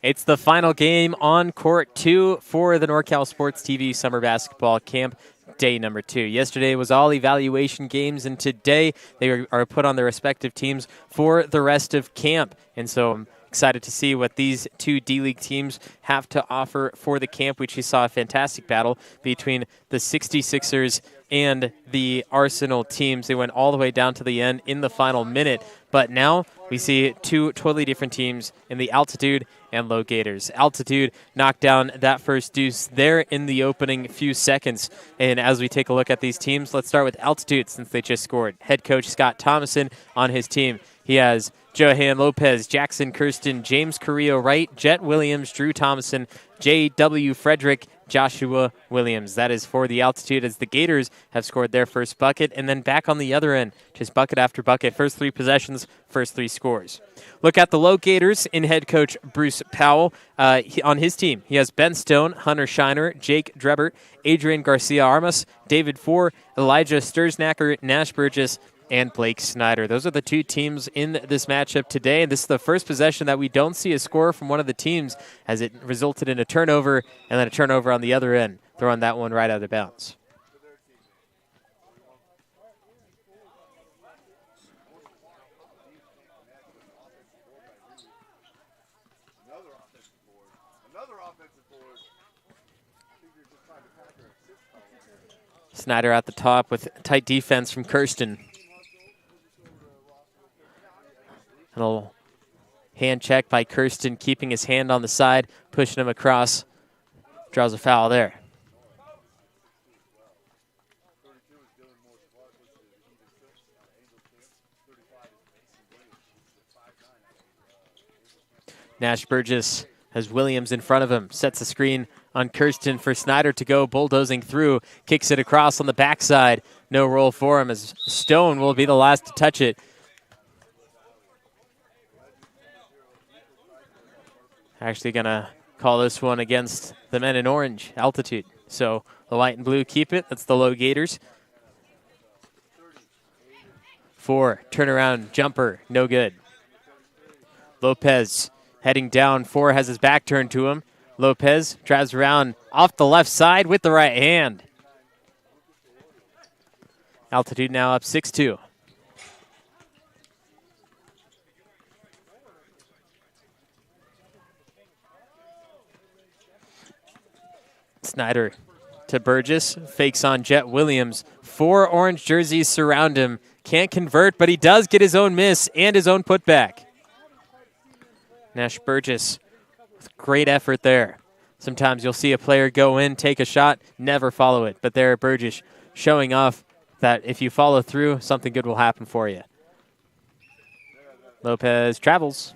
It's the final game on court 2 for the NorCal Sports TV Summer Basketball Camp, day number 2. Yesterday was all evaluation games, and today they are put on their respective teams for the rest of camp. And so I'm excited to see what these two D-League teams have to offer for the camp. We just saw a fantastic battle between the 66ers and the Arsenal teams. They went all the way down to the end in the final minute. But now we see two totally different teams in the Altitude and LowGators. Altitude knocked down that first deuce there in the opening few seconds. And as we take a look at these teams, let's start with Altitude since they just scored. Head coach Scott Thomason on his team. He has Johan Lopez, Jackson Kirsten, James Carrillo-Wright, Jet Williams, Drew Thomason, J.W. Frederick, Joshua Williams. That is for the Altitude as the Gators have scored their first bucket. And then back on the other end, just bucket after bucket. First 3 possessions, first 3 scores. Look at the LowGators in head coach Bruce Powell. On his team, he has Ben Stone, Hunter Shiner, Jake Drebert, Adrian Garcia-Armas, David Four, Elijah Stursnacker, Nash Burgess, and Blake Snyder. Those are the two teams in this matchup today. And this is the first possession that we don't see a score from one of the teams as it resulted in a turnover and then a turnover on the other end, throwing that one right out of bounds. Snyder at the top with tight defense from Kirsten. A little hand check by Kirsten, keeping his hand on the side, pushing him across. Draws a foul there. Nash Burgess has Williams in front of him, sets the screen on Kirsten for Snyder to go, bulldozing through, kicks it across on the backside. No roll for him as Stone will be the last to touch it. Actually going to call this one against the men in orange, Altitude. So the white and blue keep it. That's the LowGators. 4, turnaround jumper, no good. Lopez heading down. 4 has his back turned to him. Lopez drives around off the left side with the right hand. Altitude now up 6-2. Snyder to Burgess, fakes on Jet Williams. 4 orange jerseys surround him. Can't convert, but he does get his own miss and his own putback. Nash Burgess with great effort there. Sometimes you'll see a player go in, take a shot, never follow it. But there, Burgess showing off that if you follow through, something good will happen for you. Lopez travels.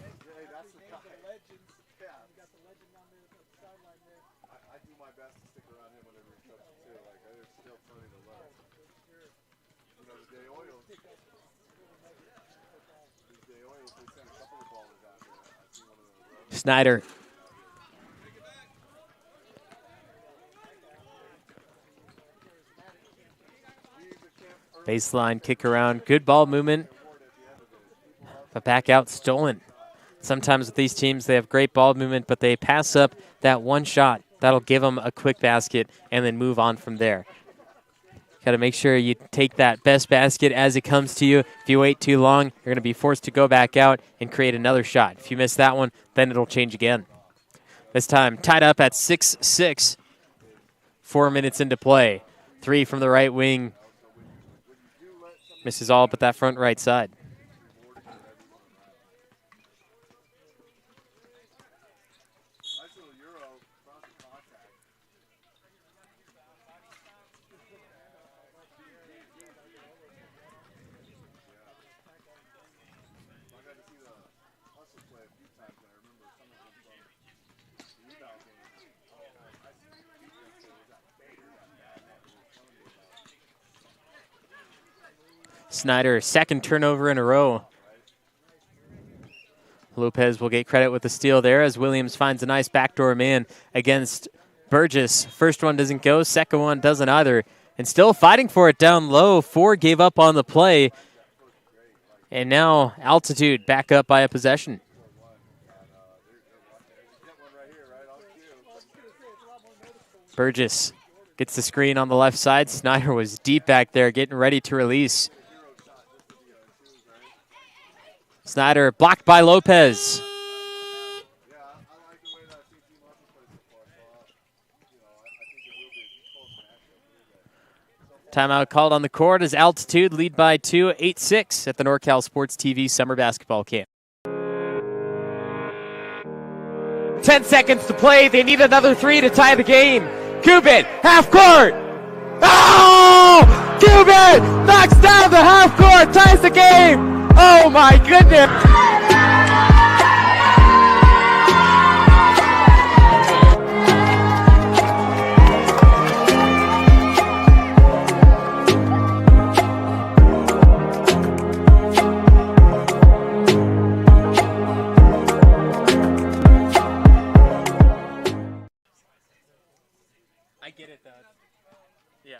Snyder. Baseline kick around. Good ball movement. But back out stolen. Sometimes with these teams, they have great ball movement, but they pass up that one shot. That'll give them a quick basket and then move on from there. Got to make sure you take that best basket as it comes to you. If you wait too long, you're going to be forced to go back out and create another shot. If you miss that one, then it'll change again. This time, tied up at 6-6. 4 minutes into play. 3 from the right wing. Misses all but that front right side. Snyder, second turnover in a row. Lopez will get credit with the steal there as Williams finds a nice backdoor man against Burgess. First one doesn't go, second one doesn't either. And still fighting for it down low. 4 gave up on the play. And now Altitude back up by a possession. Burgess gets the screen on the left side. Snyder was deep back there getting ready to release. Snyder blocked by Lopez. Timeout called on the court as Altitude lead by 2, 8-6 at the NorCal Sports TV Summer Basketball Camp. 10 seconds to play. They need another 3 to tie the game. Cuban, half court. Oh! Cuban knocks down the half court, ties the game. Oh my goodness. I get it, though. Yeah.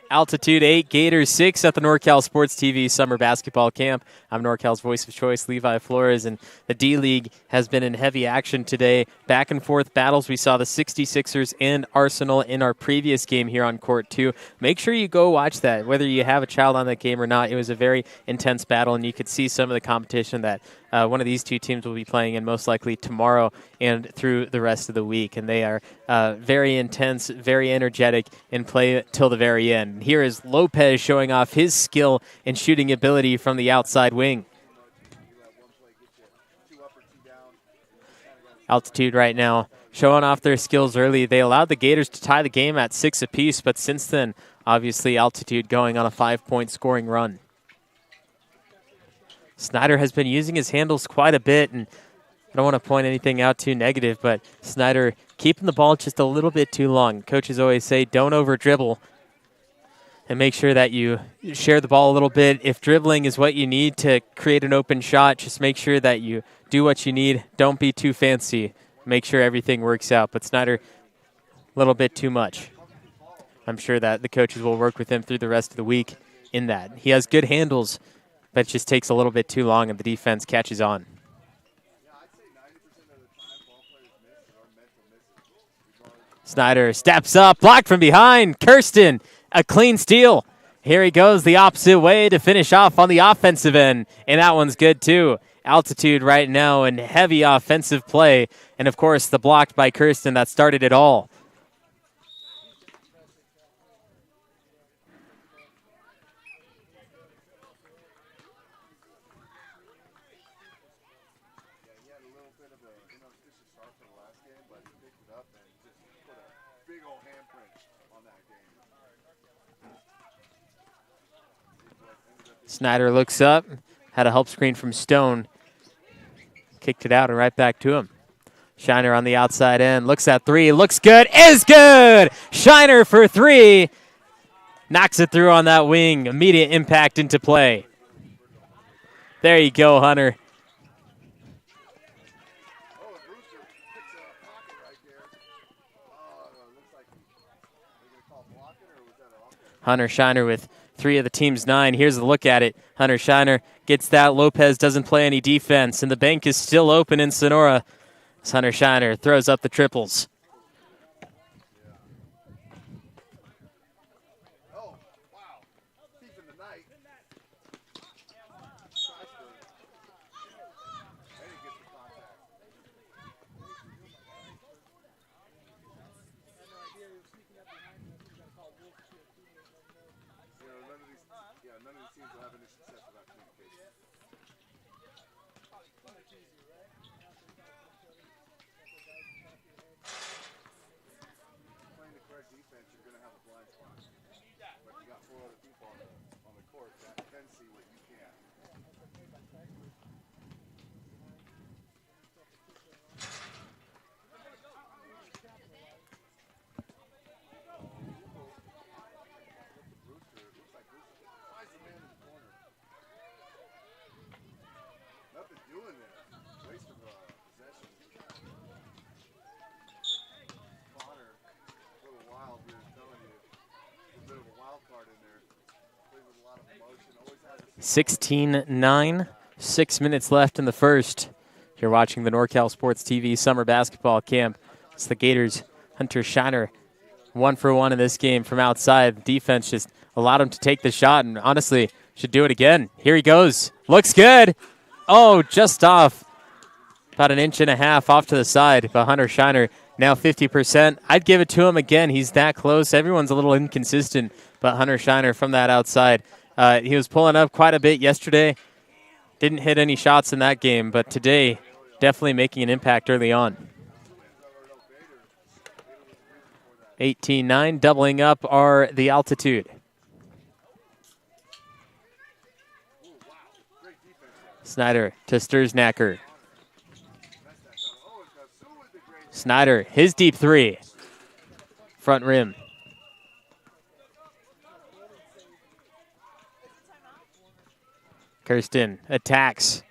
Altitude 8, Gators 6 at the NorCal Sports TV Summer Basketball Camp. I'm NorCal's voice of choice, Levi Flores, and the D-League has been in heavy action today. Back and forth battles. We saw the 66ers and Arsenal in our previous game here on Court 2. Make sure you go watch that, whether you have a child on that game or not. It was a very intense battle, and you could see some of the competition that one of these two teams will be playing in most likely tomorrow and through the rest of the week. And they are very intense, very energetic, and play till the very end. Here is Lopez showing off his skill and shooting ability from the outside wing. Altitude right now showing off their skills early. They allowed the Gators to tie the game at 6 apiece, but since then, obviously, Altitude going on a 5-point scoring run. Snyder has been using his handles quite a bit, and I don't want to point anything out too negative, but Snyder keeping the ball just a little bit too long. Coaches always say don't over-dribble and make sure that you share the ball a little bit. If dribbling is what you need to create an open shot, just make sure that you do what you need. Don't be too fancy. Make sure everything works out. But Snyder, a little bit too much. I'm sure that the coaches will work with him through the rest of the week in that. He has good handles, but it just takes a little bit too long and the defense catches on. Snyder steps up, blocked from behind. Kirsten, a clean steal. Here he goes the opposite way to finish off on the offensive end, and that one's good too. Altitude right now in heavy offensive play, and of course the block by Kirsten that started it all. Snyder looks up, had a help screen from Stone, kicked it out and right back to him. Shiner on the outside end, looks at three, looks good, is good! Shiner for three, knocks it through on that wing, immediate impact into play. There you go, Hunter. Hunter Shiner with 3 of the team's 9. Here's a look at it. Hunter Shiner gets that. Lopez doesn't play any defense, and the bank is still open in Sonora. As Hunter Shiner throws up the triples. 16-9, 6 minutes left in the first. You're watching the NorCal Sports TV Summer Basketball Camp. It's the Gators' Hunter Shiner, 1 for 1 in this game from outside. The defense just allowed him to take the shot, and honestly, should do it again. Here he goes. Looks good. Oh, just off. About an inch and a half off to the side. But Hunter Shiner now 50%. I'd give it to him again. He's that close. Everyone's a little inconsistent, but Hunter Shiner from that outside. He was pulling up quite a bit yesterday. Didn't hit any shots in that game, but today definitely making an impact early on. 18-9, doubling up are the altitude. Snyder to Sturznacker. Snyder, his deep three. Front rim. Kirsten attacks.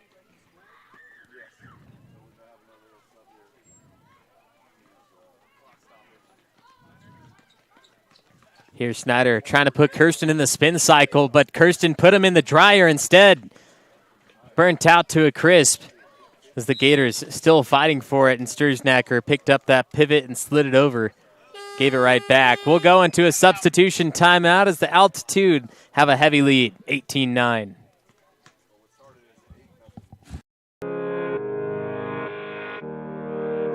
Here's Snyder trying to put Kirsten in the spin cycle, but Kirsten put him in the dryer instead. Burnt out to a crisp as the Gators still fighting for it, and Sturznacker picked up that pivot and slid it over. Gave it right back. We'll go into a substitution timeout as the altitude have a heavy lead, 18-9.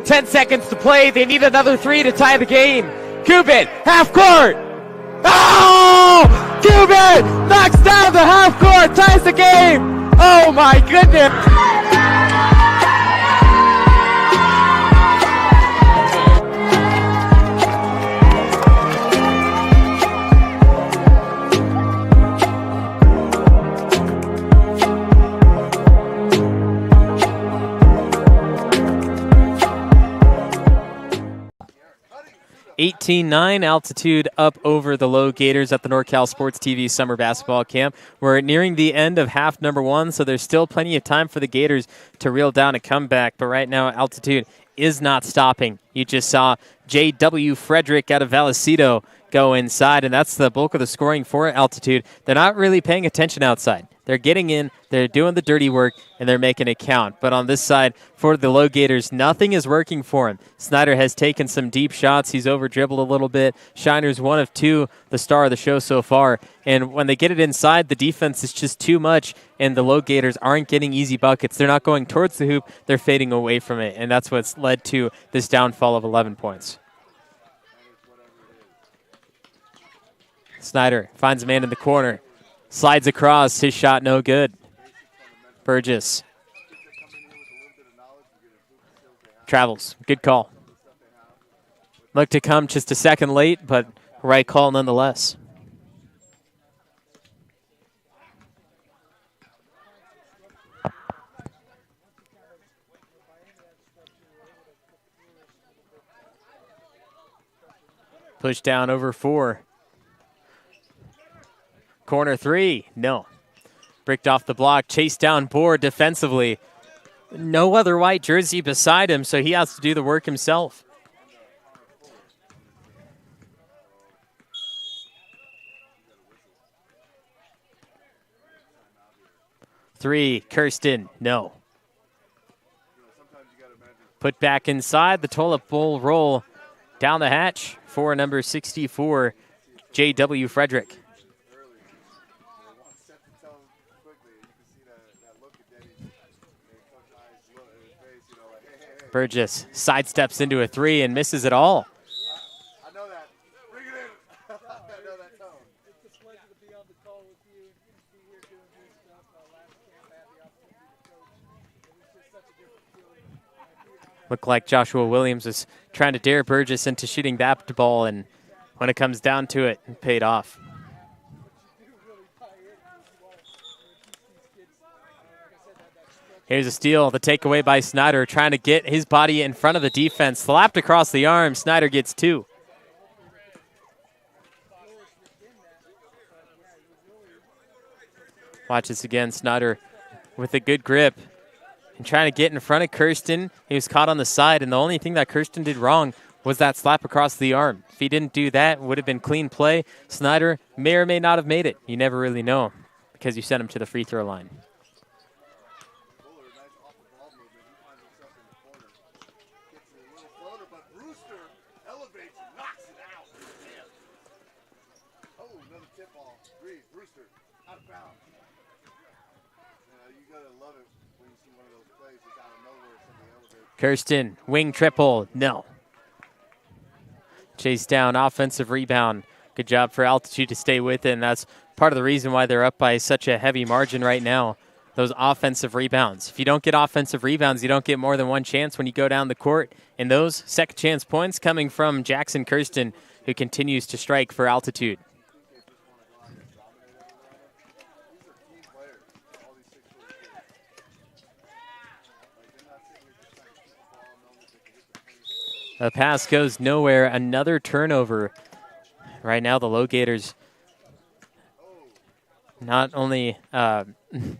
Ten seconds to play. They need another three to tie the game. Cuban, half court. Oh! Cuban knocks down the half court, ties the game. Oh my goodness. 18-9, altitude up over the LowGators at the NorCal Sports TV Summer Basketball Camp. We're nearing the end of half number one, so there's still plenty of time for the Gators to reel down a comeback. But right now, altitude is not stopping. You just saw J.W. Frederick out of Vallecito go inside, and that's the bulk of the scoring for altitude. They're not really paying attention outside. They're getting in, they're doing the dirty work, and they're making it count. But on this side, for the LowGators, nothing is working for him. Snyder has taken some deep shots. He's over-dribbled a little bit. Shiner's one of two, the star of the show so far. And when they get it inside, the defense is just too much, and the LowGators aren't getting easy buckets. They're not going towards the hoop. They're fading away from it, and that's what's led to this downfall of 11 points. Snyder finds a man in the corner. Slides across, his shot no good. Burgess. Travels, good call. Looked to come just a second late, but right call nonetheless. Push down over 4. Corner 3, no. Bricked off the block, chased down board defensively. No other white jersey beside him, so he has to do the work himself. Three, Kirsten, no. Put back inside, the toilet bowl roll down the hatch for number 64, J.W. Frederick. Burgess sidesteps into a 3 and misses it all. I know that. Bring it in. I know that tone. It's a pleasure to be on the call with you and be here doing this stuff. Last camp I had the opportunity to coach. It was just such a different feeling. Looked like Joshua Williams was trying to dare Burgess into shooting that ball, and when it comes down to it, it paid off. Here's a steal, the takeaway by Snyder, trying to get his body in front of the defense. Slapped across the arm, Snyder gets 2. Watch this again, Snyder with a good grip and trying to get in front of Kirsten. He was caught on the side, and the only thing that Kirsten did wrong was that slap across the arm. If he didn't do that, it would have been clean play. Snyder may or may not have made it. You never really know because you sent him to the free throw line. Kirsten, wing triple, no. Chase down, offensive rebound. Good job for Altitude to stay with it, and that's part of the reason why they're up by such a heavy margin right now, those offensive rebounds. If you don't get offensive rebounds, you don't get more than one chance when you go down the court. And those second chance points coming from Jackson Kirsten, who continues to strike for Altitude. The pass goes nowhere. Another turnover. Right now, the LowGators not only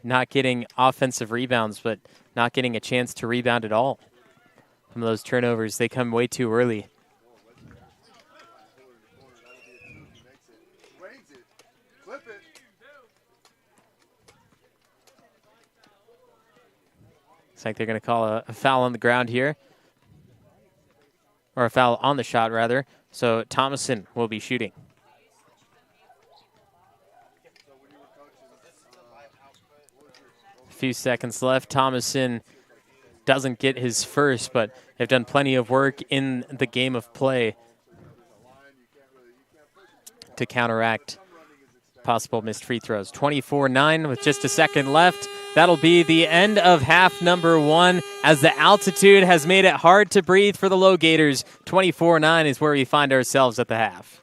not getting offensive rebounds, but not getting a chance to rebound at all. Some of those turnovers, they come way too early. Looks like they're going to call a foul on the ground here. Or a foul on the shot, rather. So Thomason will be shooting. A few seconds left. Thomason doesn't get his first, but they've done plenty of work in the game of play to counteract possible missed free throws. 24-9 with just a second left. That'll be the end of half number one as the Altitude has made it hard to breathe for the LowGators. 24-9 is where we find ourselves at the half.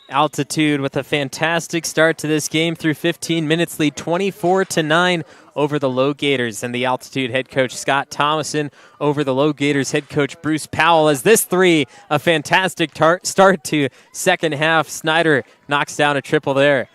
Altitude with a fantastic start to this game through 15 minutes, lead 24-9 over the LowGators, and the Altitude head coach Scott Thomason over the LowGators head coach Bruce Powell. As this three, a fantastic start to second half. Snyder knocks down a triple there.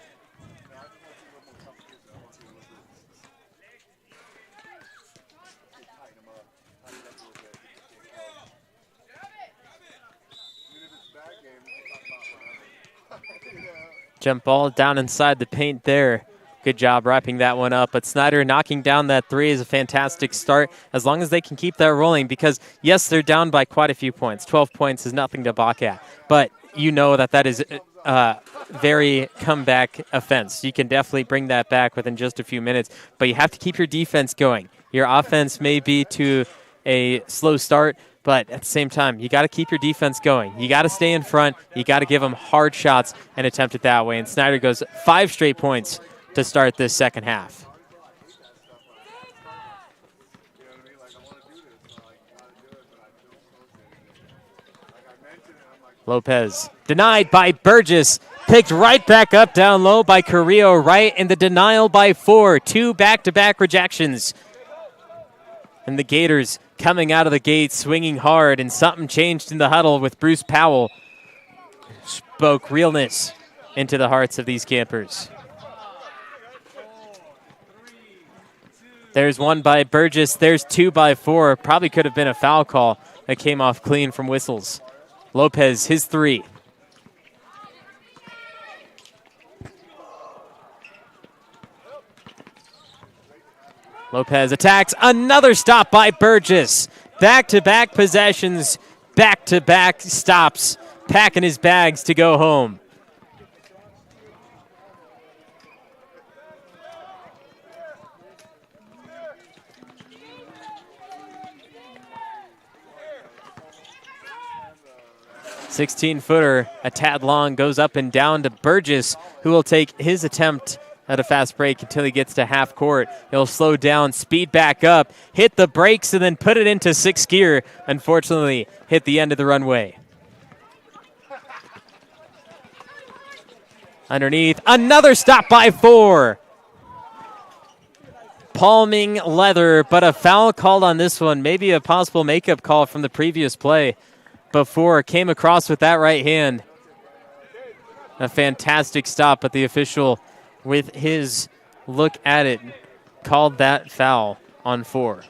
Jump ball down inside the paint there Good job wrapping that one up. But Snyder knocking down that three is a fantastic start as long as they can keep that rolling because, yes, they're down by quite a few points. 12 points is nothing to balk at. But you know that is very comeback offense. You can definitely bring that back within just a few minutes. But you have to keep your defense going. Your offense may be to a slow start, but at the same time, you got to keep your defense going. You got to stay in front. You got to give them hard shots and attempt it that way. And Snyder goes 5 straight points to start this second half. Lopez denied by Burgess. Picked right back up down low by Carrillo Wright, and the denial by 4. 2 back-to-back rejections. And the Gators coming out of the gate swinging hard, and something changed in the huddle with Bruce Powell. Spoke realness into the hearts of these campers. There's 1 by Burgess. There's 2 by 4. Probably could have been a foul call that came off clean from whistles. Lopez, his 3. Lopez attacks. Another stop by Burgess. Back-to-back possessions, back-to-back stops, packing his bags to go home. .16-footer, a tad long, goes up and down to Burgess, who will take his attempt at a fast break until he gets to half court. He'll slow down, speed back up, hit the brakes, and then put it into 6th gear. Unfortunately, hit the end of the runway. Underneath, another stop by 4. Palming leather, but a foul called on this one. Maybe a possible makeup call from the previous play. Before came across with that right hand. A fantastic stop, but the official, with his look at it, called that foul on 4.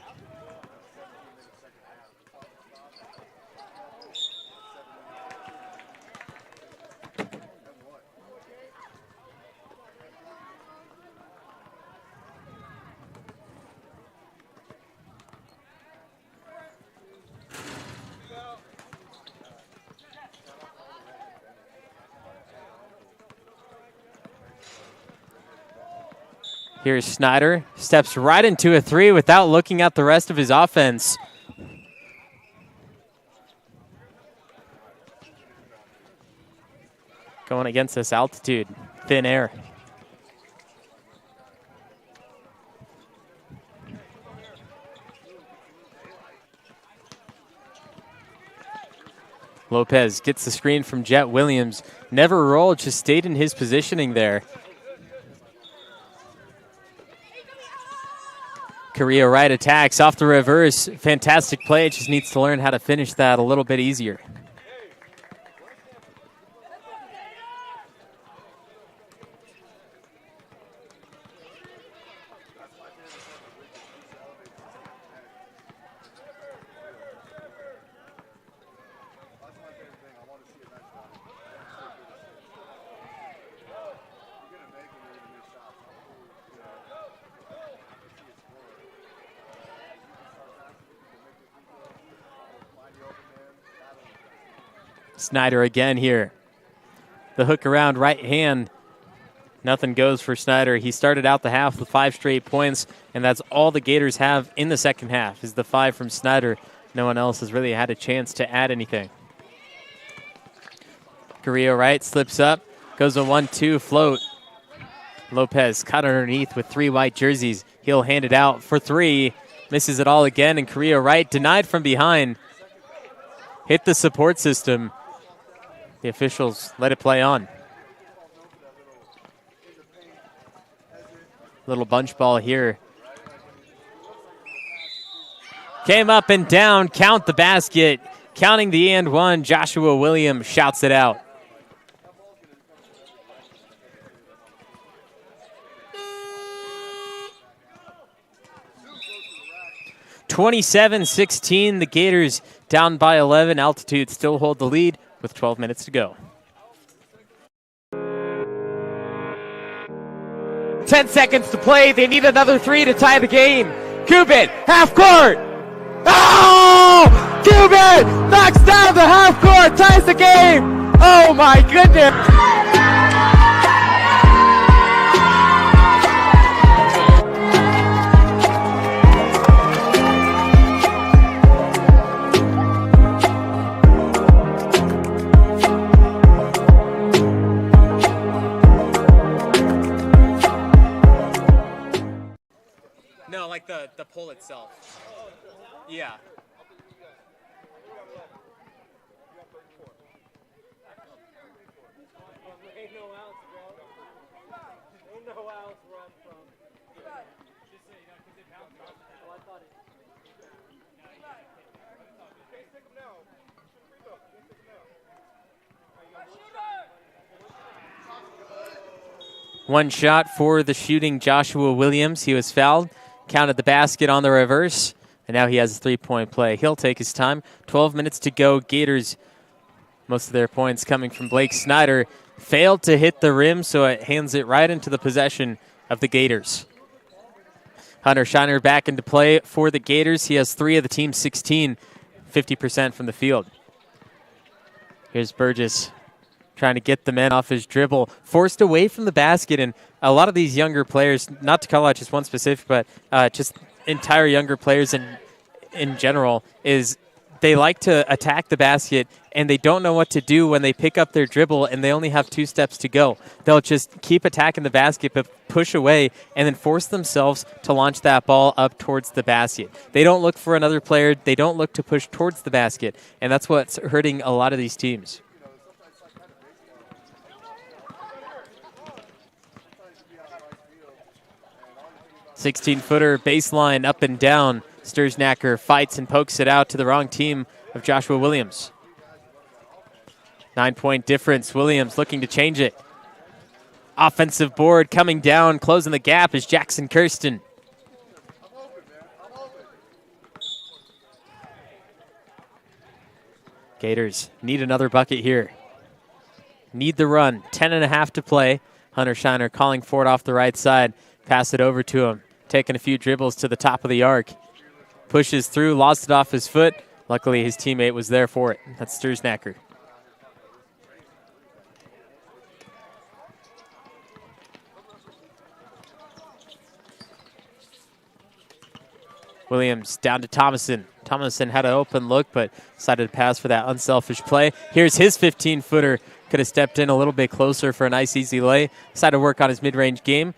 Here's Snyder, steps right into a 3 without looking at the rest of his offense. Going against this altitude, thin air. Lopez gets the screen from Jet Williams. Never rolled, just stayed in his positioning there. Carrillo Wright attacks off the reverse. Fantastic play. It just needs to learn how to finish that a little bit easier. Snyder again here. The hook around right hand. Nothing goes for Snyder. He started out the half with 5 straight points, and that's all the Gators have in the second half is the 5 from Snyder. No one else has really had a chance to add anything. Carrillo Wright slips up, goes a 1-2 float. Lopez caught underneath with 3 white jerseys. He'll hand it out for 3. Misses it all again, and Carrillo Wright denied from behind. Hit the support system. The officials let it play on. Little bunch ball here. Came up and down, count the basket. Counting the and 1, Joshua Williams shouts it out. (27-16), the Gators down by 11. Altitude still hold the lead with 12 minutes to go. 10 seconds to play. They need another 3 to tie the game. Cuban, half court. Oh! Cuban knocks down the half court, ties the game. Oh my goodness. No, like the pole itself. Yeah. Ain't no outs, bro. Ain't no outs run from. Just so you know, because it bounced off of that. Well, I thought it. Can't stick him now. Free throw. Can't stick him now. One shot for the shooting Joshua Williams. He was fouled, counted the basket on the reverse, and now he has a three-point play. He'll take his time. 12 minutes to go. Gators, most of their points coming from Blake Snyder, failed to hit the rim, so it hands it right into the possession of the Gators. Hunter Shiner back into play for the Gators. He has 3 of the team's 16, 50% from the field. Here's Burgess trying to get the man off his dribble, forced away from the basket, and a lot of these younger players, not to call out just one specific, but just entire younger players in general, is they like to attack the basket, and they don't know what to do when they pick up their dribble and they only have 2 steps to go. They'll just keep attacking the basket, but push away, and then force themselves to launch that ball up towards the basket. They don't look for another player. They don't look to push towards the basket, and that's what's hurting a lot of these teams. "16-footer baseline up and down. Sturznacker fights and pokes it out to the wrong team of Joshua Williams. 9-point difference. Williams looking to change it. Offensive board coming down, closing the gap is Jackson Kirsten. Gators need another bucket here. Need the run. 10.5 to play. Hunter Shiner calling for it off the right side. Pass it over to him. Taking a few dribbles to the top of the arc. Pushes through, lost it off his foot. Luckily, his teammate was there for it. That's Sturznacker. Williams down to Thomason. Thomason had an open look, but decided to pass for that unselfish play. Here's his 15-footer. Could have stepped in a little bit closer for a nice, easy lay. Decided to work on his mid-range game.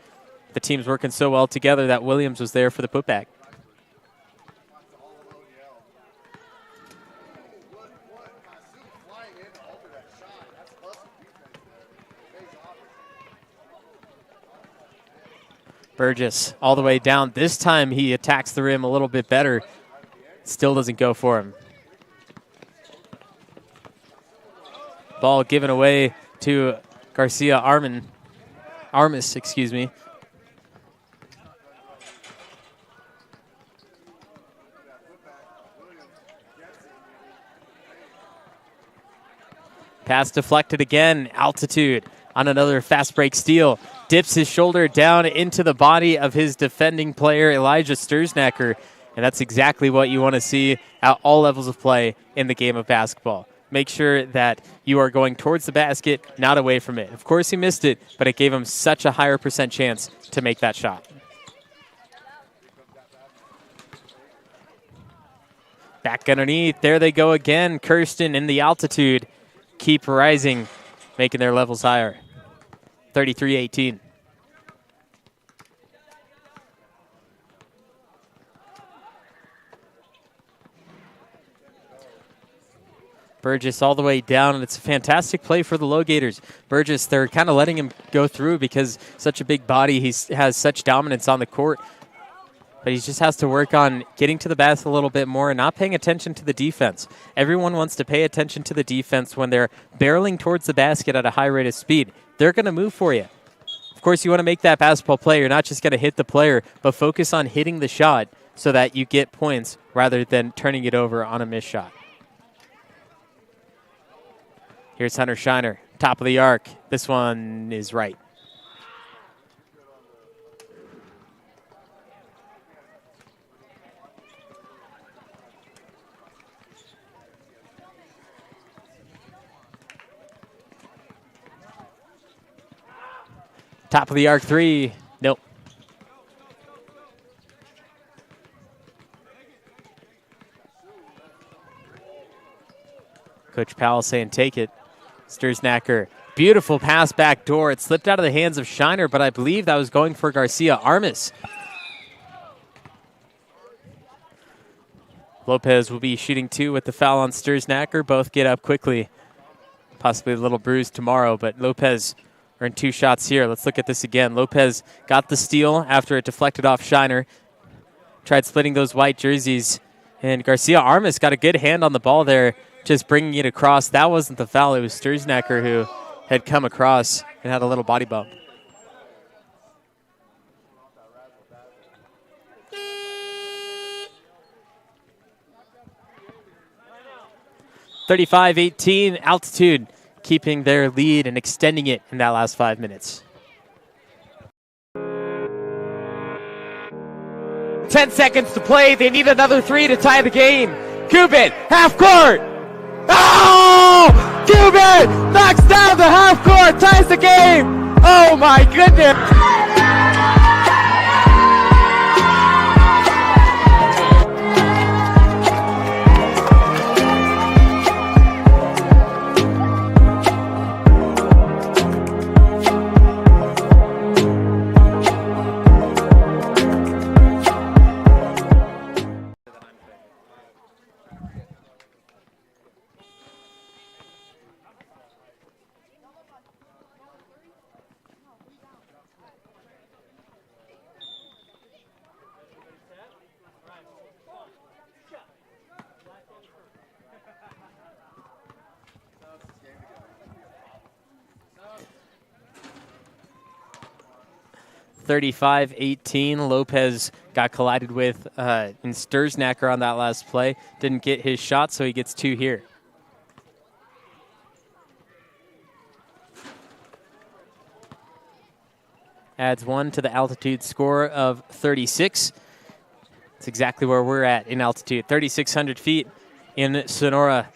The team's working so well together that Williams was there for the putback. Burgess all the way down. This time he attacks the rim a little bit better. Still doesn't go for him. Ball given away to Garcia Armas, excuse me. Pass deflected again. Altitude on another fast break steal. Dips his shoulder down into the body of his defending player, Elijah Sturznacker. And that's exactly what you want to see at all levels of play in the game of basketball. Make sure that you are going towards the basket, not away from it. Of course, he missed it, but it gave him such a higher % chance to make that shot. Back underneath. There they go again. Kirsten in the altitude. Keep rising, making their levels higher. 33-18. Burgess all the way down, and it's a fantastic play for the LowGators. Burgess, they're kind of letting him go through because such a big body. He has such dominance on the court. But he just has to work on getting to the basket a little bit more and not paying attention to the defense. Everyone wants to pay attention to the defense when they're barreling towards the basket at a high rate of speed. They're going to move for you. Of course, you want to make that basketball play. You're not just going to hit the player, but focus on hitting the shot so that you get points rather than turning it over on a missed shot. Here's Hunter Shiner, top of the arc. This one is right. Top of the arc three. Nope. Coach Powell saying take it. Sturznacker, beautiful pass back door. It slipped out of the hands of Shiner, but I believe that was going for Garcia Armas. Lopez will be shooting two with the foul on Sturznacker. Both get up quickly. Possibly a little bruised tomorrow, but Lopez earned two shots here. Let's look at this again. Lopez got the steal after it deflected off Shiner. Tried splitting those white jerseys. And Garcia Armas got a good hand on the ball there, just bringing it across. That wasn't the foul. It was Sturznacker who had come across and had a little body bump. (35-18) Altitude keeping their lead and extending it in that last 5 minutes. 10 seconds to play. They need another three to tie the game. Cuban, half court. Oh! Cuban knocks down the half court, ties the game. Oh my goodness. (35-18). Lopez got collided with in Sturznacker on that last play. Didn't get his shot, so he gets two here. Adds one to the altitude score of 36. That's exactly where we're at in altitude, 3,600 feet in Sonora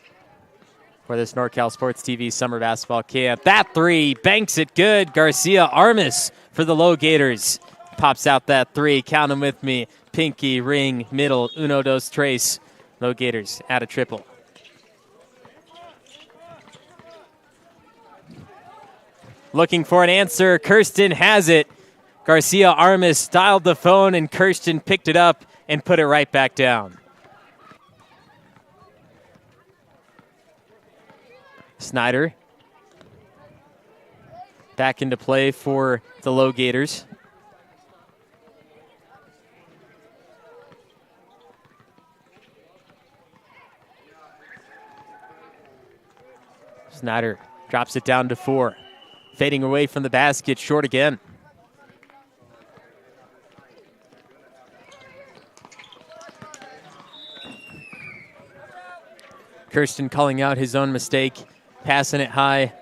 for this NorCal Sports TV Summer Basketball Camp. That three banks it good. Garcia Armas for the LowGators. Pops out that three. Count them with me. Pinky, ring, middle, uno, dos, tres. LowGators add a triple. Looking for an answer. Kirsten has it. Garcia Armas dialed the phone, and Kirsten picked it up and put it right back down. Snyder back into play for the LowGators. Snyder drops it down to 4. Fading away from the basket, short again. Kirsten calling out his own mistake, passing it high.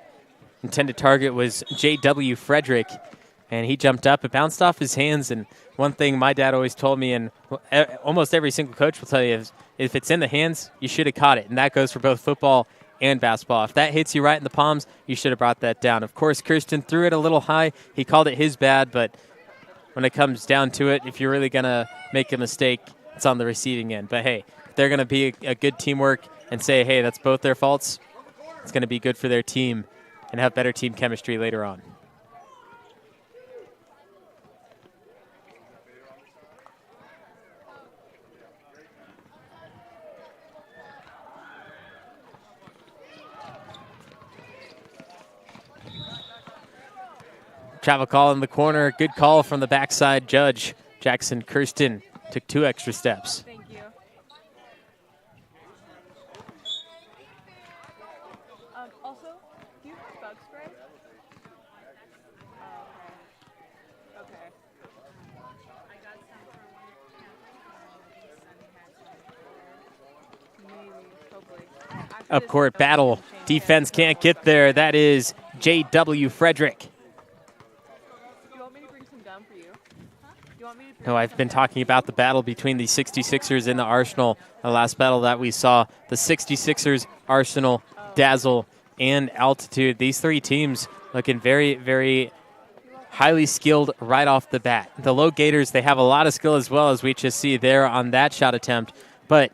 Intended target was J.W. Frederick, and he jumped up. It bounced off his hands, and one thing my dad always told me, and almost every single coach will tell you, is if it's in the hands, you should have caught it, and that goes for both football and basketball. If that hits you right in the palms, you should have brought that down. Of course, Kirsten threw it a little high. He called it his bad, but when it comes down to it, if you're really going to make a mistake, it's on the receiving end. But, hey, if they're going to be a good teamwork and say, hey, that's both their faults, it's going to be good for their team and have better team chemistry later on. Travel call in the corner. Good call from the backside judge. Jackson Kirsten took 2 extra steps. Thank you. Also, do you have bug spray? Oh, okay. Okay. I got some for one. Maybe, hopefully. Up court battle. Defense can't get there. That is J.W. Frederick. No, I've been talking about the battle between the 66ers and the Arsenal. The last battle that we saw, the 66ers, Arsenal, Dazzle, and Altitude. These three teams looking very, very highly skilled right off the bat. The LowGators, they have a lot of skill as well, as we just see there on that shot attempt. But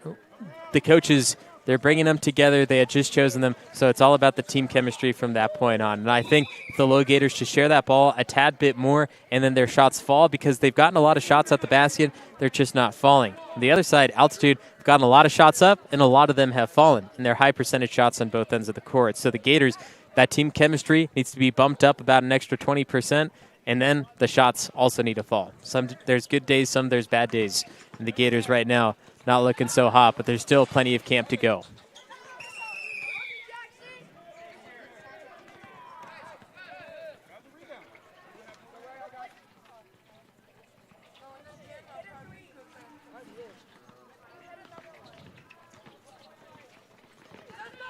the coaches, they're bringing them together. They had just chosen them, so it's all about the team chemistry from that point on. And I think if the LowGators should share that ball a tad bit more, and then their shots fall, because they've gotten a lot of shots at the basket, they're just not falling. On the other side, Altitude have gotten a lot of shots up, and a lot of them have fallen, and they're high percentage shots on both ends of the court. So the Gators, that team chemistry needs to be bumped up about an extra 20%, and then the shots also need to fall. Some there's good days, some there's bad days. And the Gators right now not looking so hot, but there's still plenty of camp to go.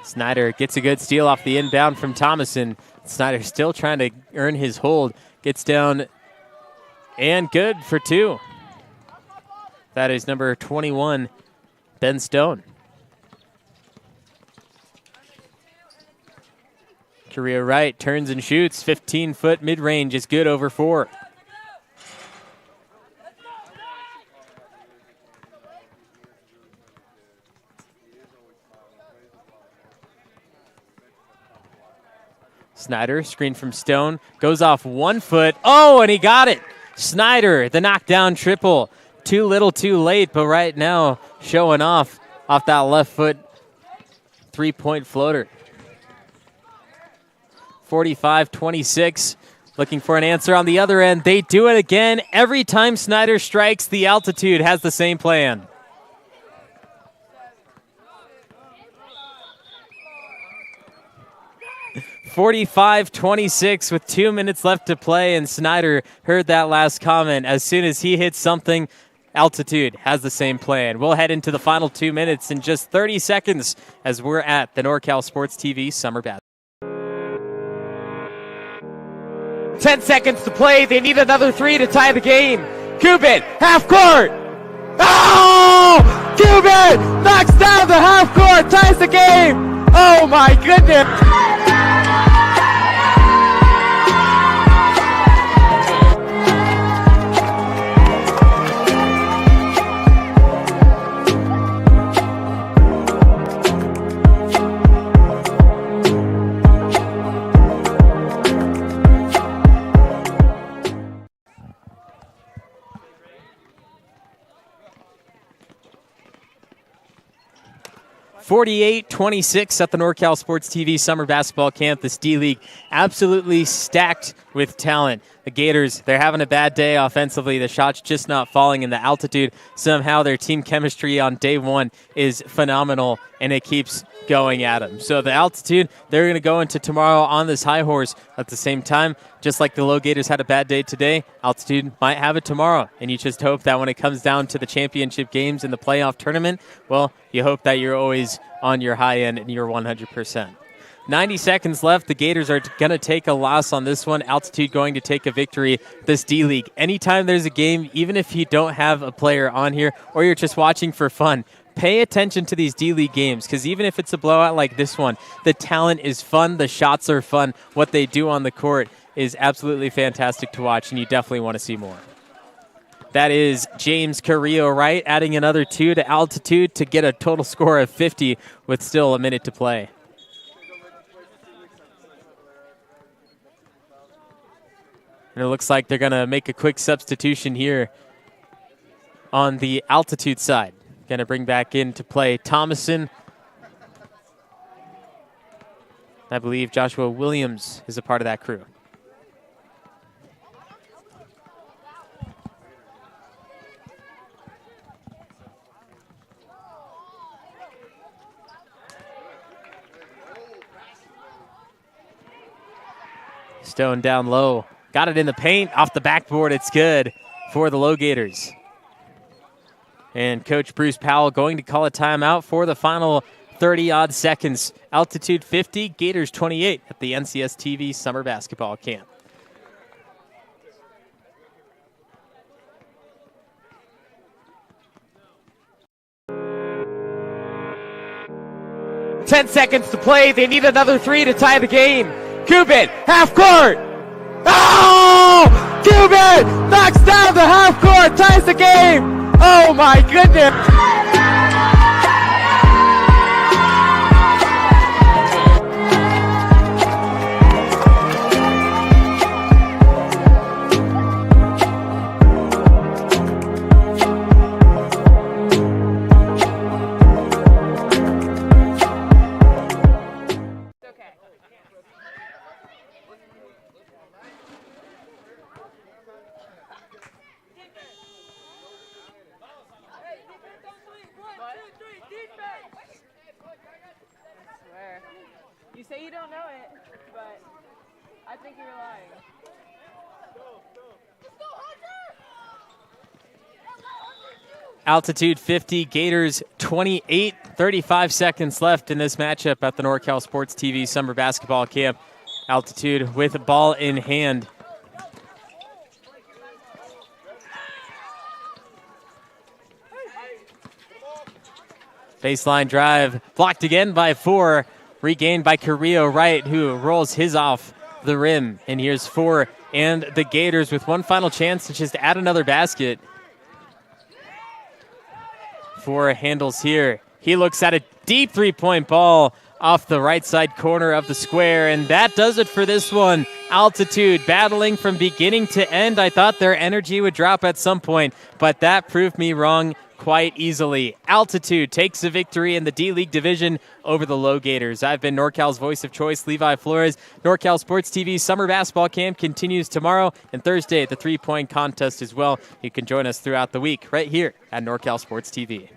Snyder gets a good steal off the inbound from Thomason. Snyder still trying to earn his hold. Gets down and good for two. That is number 21, Ben Stone. Career right, turns and shoots. 15-foot mid-range is good over four. Snyder, screen from Stone, goes off 1 foot. Oh, and he got it. Snyder, the knockdown triple. Too little, too late, but right now showing off that left foot three-point floater. 45-26, looking for an answer on the other end. They do it again. Every time Snyder strikes, the Altitude has the same plan. 45-26 with 2 minutes left to play, and Snyder heard that last comment. As soon as he hits something, Altitude has the same plan. We'll head into the final 2 minutes in just 30 seconds as we're at the NorCal Sports TV Summer Basketball. 10 seconds to play. They need another three to tie the game. Cuban, half court. Oh! Cuban knocks down the half court, ties the game. Oh my goodness. (48-26) at the NorCal Sports TV Summer Basketball Camp. This D-League absolutely stacked with talent. The Gators, they're having a bad day offensively. The shot's just not falling in the Altitude. Somehow their team chemistry on day one is phenomenal, and it keeps going at them. So the Altitude, they're going to go into tomorrow on this high horse. At the same time, just like the LowGators had a bad day today, Altitude might have it tomorrow. And you just hope that when it comes down to the championship games in the playoff tournament, well, you hope that you're always on your high end and you're 100%. 90 seconds left. The Gators are going to take a loss on this one. Altitude going to take a victory. This D-League, anytime there's a game, even if you don't have a player on here or you're just watching for fun, pay attention to these D-League games, because even if it's a blowout like this one, the talent is fun, the shots are fun, what they do on the court is absolutely fantastic to watch, and you definitely want to see more. That is James Carrillo Wright adding another 2 to Altitude to get a total score of 50 with still a minute to play. And it looks like they're going to make a quick substitution here on the Altitude side. Going to bring back into play Thomason. I believe Joshua Williams is a part of that crew. Stone down low. Got it in the paint. Off the backboard, it's good for the LowGators. And Coach Bruce Powell going to call a timeout for the final 30-odd seconds. Altitude 50, Gators 28 at the NCS TV Summer Basketball Camp. Ten seconds to play. They need another three to tie the game. Cuban, half court. Oh! Cuban knocks down the half court, ties the game. Oh my goodness. You say you don't know it, but I think you're lying. Altitude 50, Gators 28, 35 seconds left in this matchup at the NorCal Sports TV Summer Basketball Camp. Altitude with a ball in hand. Baseline drive, blocked again by 4, regained by Carrillo Wright, who rolls his off the rim. And here's 4, and the Gators with one final chance to just add another basket. 4 handles here. He looks at a deep three-point ball off the right side corner of the square, and that does it for this one. Altitude battling from beginning to end. I thought their energy would drop at some point, but that proved me wrong quite easily. Altitude takes the victory in the D-League division over the LowGators. I've been NorCal's voice of choice, Levi Flores. NorCal Sports TV Summer Basketball Camp continues tomorrow and Thursday at the three-point contest as well. You can join us throughout the week right here at NorCal Sports TV.